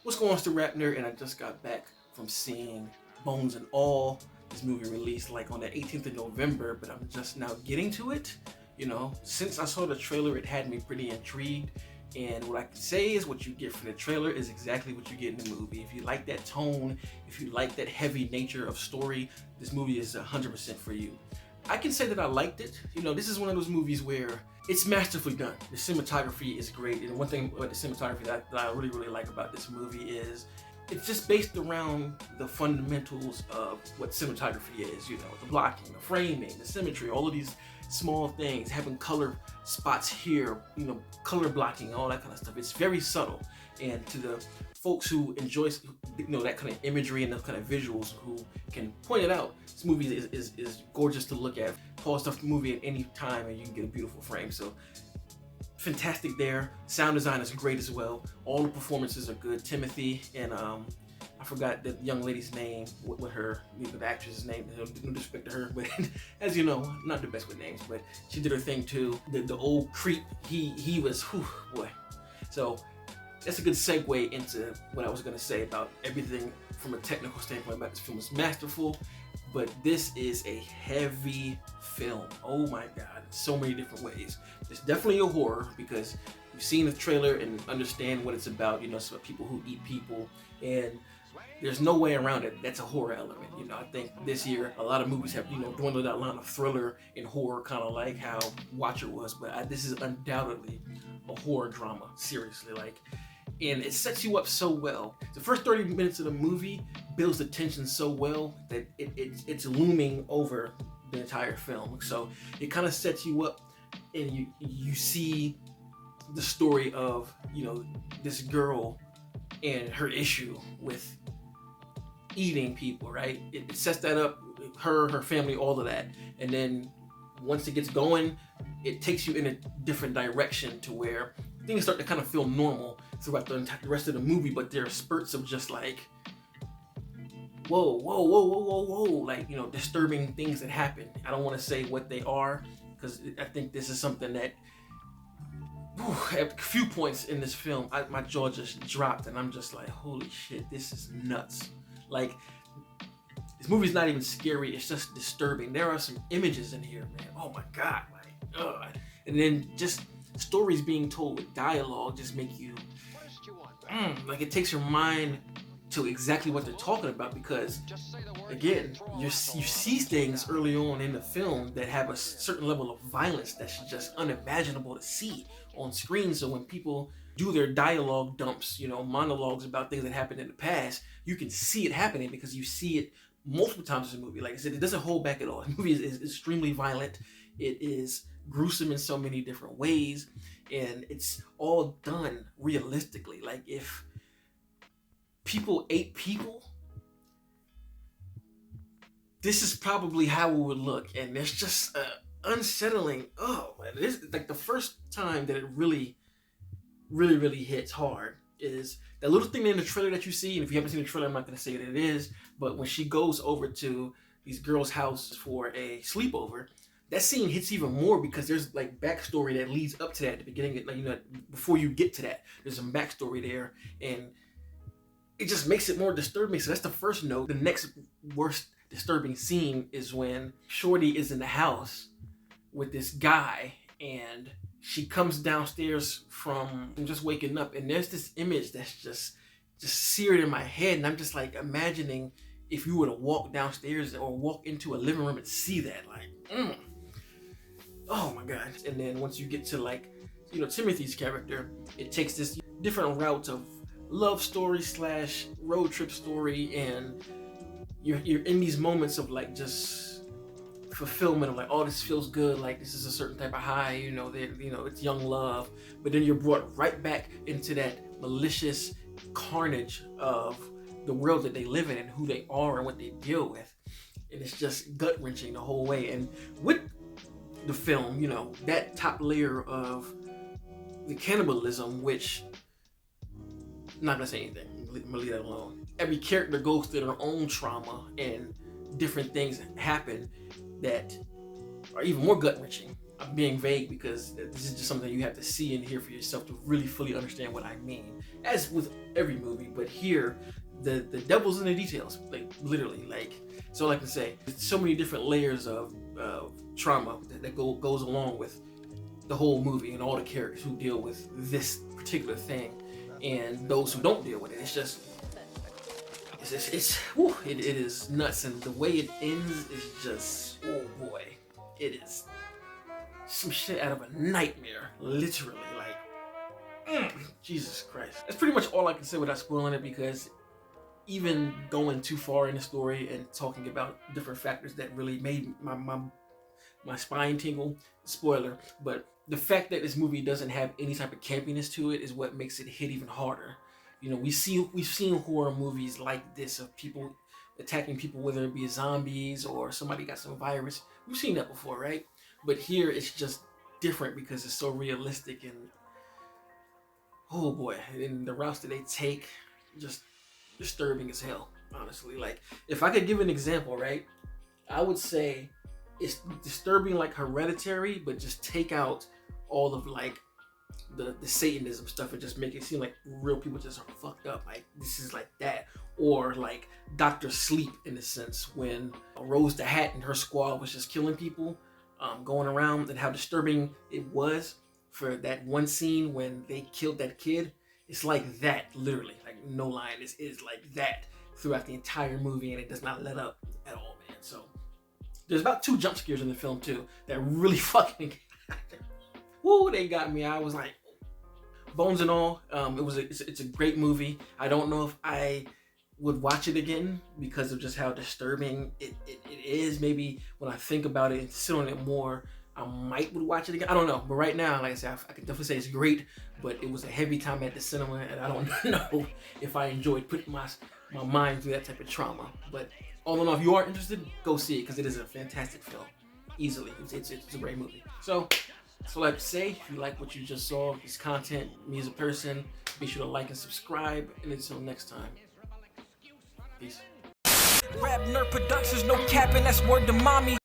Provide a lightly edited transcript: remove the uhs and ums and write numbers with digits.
What's going on, it's the RapNerd, and I just got back from seeing Bones and All. This movie released like on the 18th of November, but I'm just now getting to it. You know, since I saw the trailer, it had me pretty intrigued. And what I can say is what you get from the trailer is exactly what you get in the movie. If you like that tone, if you like that heavy nature of story, this movie is 100% for you. I can say that I liked it. You know, this is one of those movies where it's masterfully done. The cinematography is great, and one thing about the cinematography that I really like about this movie is it's just based around the fundamentals of what cinematography is. You know, the blocking, the framing, the symmetry, all of these small things, having color spots here, you know, color blocking, all that kind of stuff. It's very subtle, and to the folks who enjoy, you know, that kind of imagery and those kind of visuals, who can point it out, this movie is gorgeous to look at. Pause the movie at any time and you can get a beautiful frame. So fantastic there. Sound design is great as well. All the performances are good. Timothy and I forgot the young lady's name, with her, the actress's name. No disrespect to her, but as you know, not the best with names, but she did her thing too. The old creep, he was, whew, boy. So that's a good segue into what I was gonna say about everything from a technical standpoint about this film. Is masterful, but this is a heavy film. Oh my God, in so many different ways. It's definitely a horror because you've seen the trailer and understand what it's about. You know, it's about people who eat people, and there's no way around it. That's a horror element. You know, I think this year a lot of movies have, you know, dwindled that line of thriller and horror, kind of like how Watcher was, but this is undoubtedly a horror drama. Seriously, like. And it sets you up so well. The first 30 minutes of the movie builds the tension so well that it's looming over the entire film. So it kind of sets you up, and you see the story of, you know, this girl and her issue with eating people, right? It sets that up, her family, all of that. And then once it gets going, it takes you in a different direction to where things start to kind of feel normal throughout the rest of the movie, but there are spurts of just like, whoa, like, you know, disturbing things that happen. I don't want to say what they are because I think this is something that, at a few points in this film, my jaw just dropped, and I'm just like, holy shit, this is nuts. Like, this movie's not even scary, it's just disturbing. There are some images in here, man. Oh my God, like, ugh. And then just stories being told with dialogue just make you, like, it takes your mind to exactly what they're talking about, because again, you see things early on in the film that have a certain level of violence that's just unimaginable to see on screen. So when people do their dialogue dumps, you know, monologues about things that happened in the past, you can see it happening because you see it multiple times in the movie. Like I said, it doesn't hold back at all. The movie is extremely violent. It is gruesome in so many different ways, and it's all done realistically. Like, if people ate people, this is probably how it would look. And it's just unsettling. Oh man, this is like the first time that it really hits hard is that little thing in the trailer that you see. And if you haven't seen the trailer, I'm not going to say what it is, but when she goes over to these girls' house for a sleepover, that scene hits even more because there's like backstory that leads up to that at the beginning. Like, you know, before you get to that, there's some backstory there, and it just makes it more disturbing. So that's the first note. The next worst disturbing scene is when Shorty is in the house with this guy, and she comes downstairs from just waking up, and there's this image that's just seared in my head, and I'm just like imagining if you were to walk downstairs or walk into a living room and see that, like, oh my God. And then once you get to, like, you know, Timothy's character, it takes this different route of love story / road trip story, and you're in these moments of like just fulfillment of like, oh, this feels good, like this is a certain type of high, you know, it's young love, but then you're brought right back into that malicious carnage of the world that they live in and who they are and what they deal with, and it's just gut-wrenching the whole way. And with the film, you know, that top layer of the cannibalism, which I'm not gonna say anything, I'm gonna leave that alone. Every character goes through their own trauma, and different things happen that are even more gut-wrenching. I'm being vague because this is just something you have to see and hear for yourself to really fully understand what I mean. As with every movie, but here, the devil's in the details, like literally. Like, so like I say, so many different layers of trauma that goes along with the whole movie and all the characters who deal with this particular thing and those who don't deal with it. It's just, it is nuts, and the way it ends is just, oh boy, it is some shit out of a nightmare, literally. Like, Jesus Christ. That's pretty much all I can say without spoiling it, because even going too far in the story and talking about different factors that really made my spine tingle, spoiler, but the fact that this movie doesn't have any type of campiness to it is what makes it hit even harder. You know, we've seen horror movies like this of people attacking people, whether it be zombies or somebody got some virus. We've seen that before, right? But here it's just different because it's so realistic, and oh boy, and the routes that they take, just disturbing as hell, honestly. Like, if I could give an example, right, I would say it's disturbing like Hereditary, but just take out all of like the Satanism stuff and just make it seem like real people just are fucked up. Like, this is like that. Or like Dr. Sleep, in a sense, when Rose the Hat and her squad was just killing people, going around, and how disturbing it was for that one scene when they killed that kid. It's like that, literally. Like, no line. It is like that throughout the entire movie, and it does not let up at all, man. So there's about 2 jump scares in the film too that really fucking woo, they got me. I was like, bones and all. It's a great movie. I don't know if I would watch it again because of just how disturbing it is. Maybe when I think about it and sit on it more, I might would watch it again. I don't know. But right now, like I said, I can definitely say it's great, but it was a heavy time at the cinema, and I don't know if I enjoyed putting my mind through that type of trauma. But all in all, if you are interested, go see it, because it is a fantastic film. Easily. It's a great movie. So that's all I have to say. If you like what you just saw, this content, me as a person, be sure to like and subscribe. And until next time, peace. RapNerd Productions, no capping, that's word to mommy.